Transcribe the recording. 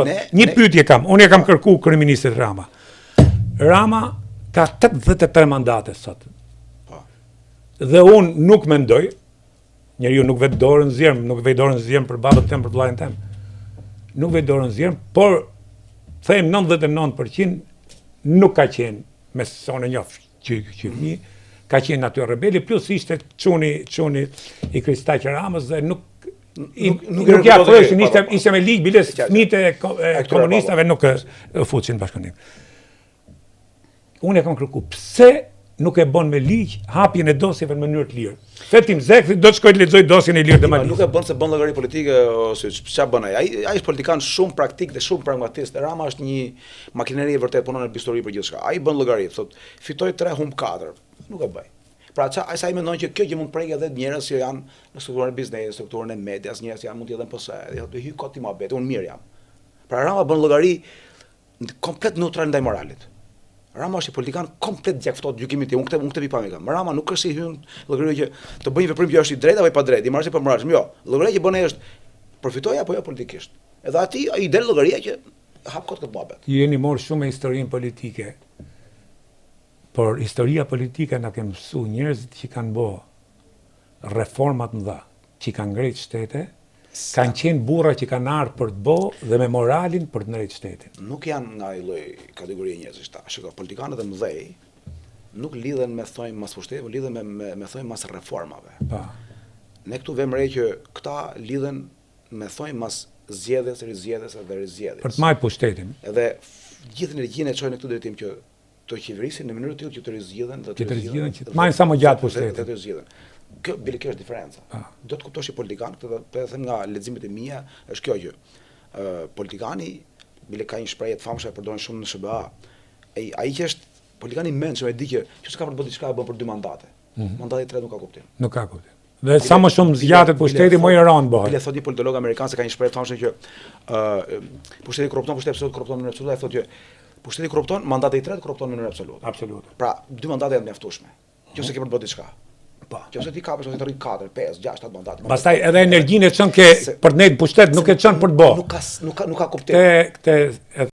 Një pyetje kam, unë e kam kërku kryeministit Rama. Rama ka 83 mandate sot. Dhe unë nuk mendoj, njeriu nuk vet dorën zjerm, nuk vet dorën zjerm për babën tem, për vllajën tem. Nuk vet dorën zjerm, por them 99% nuk ka qenë me sonë njoft që mi, ka qenë aty rebeli, plus ishte çuni i Kristaq Ramës dhe nuk ja frëshin, ishte me ligj, biles fëmijët e komunistave nuk fuqin bashkënim. Unë e kam kërku, pse nuk e bën me ligj hapjen e dosjeve në mënyrë të lirë. Fetim Zek do të shkoj të lexoj dosjen e lirë domani. Nuk e bën se bën llogari politike ose ç'a bën ai. Ai është politikan shumë praktik dhe shumë pragmatist. Rama është një makineri e vërtet, punon në histori për gjithçka. Ai bën llogari, thotë, fitoi 3 humb 4. Nuk e bëj. Pra sa i mendon që kjo gjë mund të prekë edhe njerëz që janë në strukturën e biznesit, strukturën e medias, njerëz që mund të jenë posa, do hyj kot i mohabet, unë mirë jam. Pra Rama bën llogari komplet neutral ndaj moralit. Rama është i politikan komplet djegftohet gjykimit tim, unë këtë vi pamje kam. Rama nuk është si hyn llogaria që të bëjë veprim që është i drejtë apo i padrejtë, i marrësh për marrësh. Jo, llogaria që bën ai është përfitoj apo jo politikisht. Edhe aty i del llogaria që hap kot këtë mohabet. Jeni morë shumë me historinë politike. Por historia politike na ka mësuar njerëzit që kanë bë reformat mëdha, që kanë ngrejt shtete, kanë qenë burra që kanë ardhur për të bë dhe me moralin për të ngrejt shtetin. Nuk janë nga ai lloj kategorie njerëzish ta. Shikoj, politikanët e mëdhej nuk lidhen me thojmë mas pushtetit, por lidhen me thojmë mas reformave. Pa. Ne këtu vëmë re që këta lidhen me thojmë mas zgjedhjes, rizgjedhjes dhe rizgjedhjes. Për të marrë pushtetin. Edhe gjithë energjinë e çojnë në këtë drejtim që të qeverisin në mënyrë të tillë që të rizgjedhen dhe të rizgjedhen që të marrin sa më gjatë pushtetin. Të rizgjedhen. Kjo bile kjo është diferenca. Do të kuptosh i politikan, këtë do të them nga leximet e mia, është kjo gjë. Politikani bile ka një shprehje të famshme e përdorin shumë në SBA. Ai që është politikani i mendshëm e di që s'ka për të bërë diçka e bën për 2 mandate. Mandati i tretë nuk ka kuptim. Nuk ka kuptim. Dhe sa më shumë zgjatet pushteti, më i rënd bëhet. Bile thotë një politolog amerikan se ka një shprehje të famshme që pushteti korrupton, pushteti korrupton në mënyrë absolute, ai thotë që pushteti korrupton, mandati i tretë korrupton në mënyrë absolute. Absolute. Pra, 2 mandate janë mjaftueshme. Nëse ke për të bërë diçka. Po. Nëse ti kapësh ose të rrit 4, 5, 6, 7 mandate. Pastaj edhe energjinë e çon ke për të nejt pushtet, nuk e çon për të bërë. Nuk ka kuptim.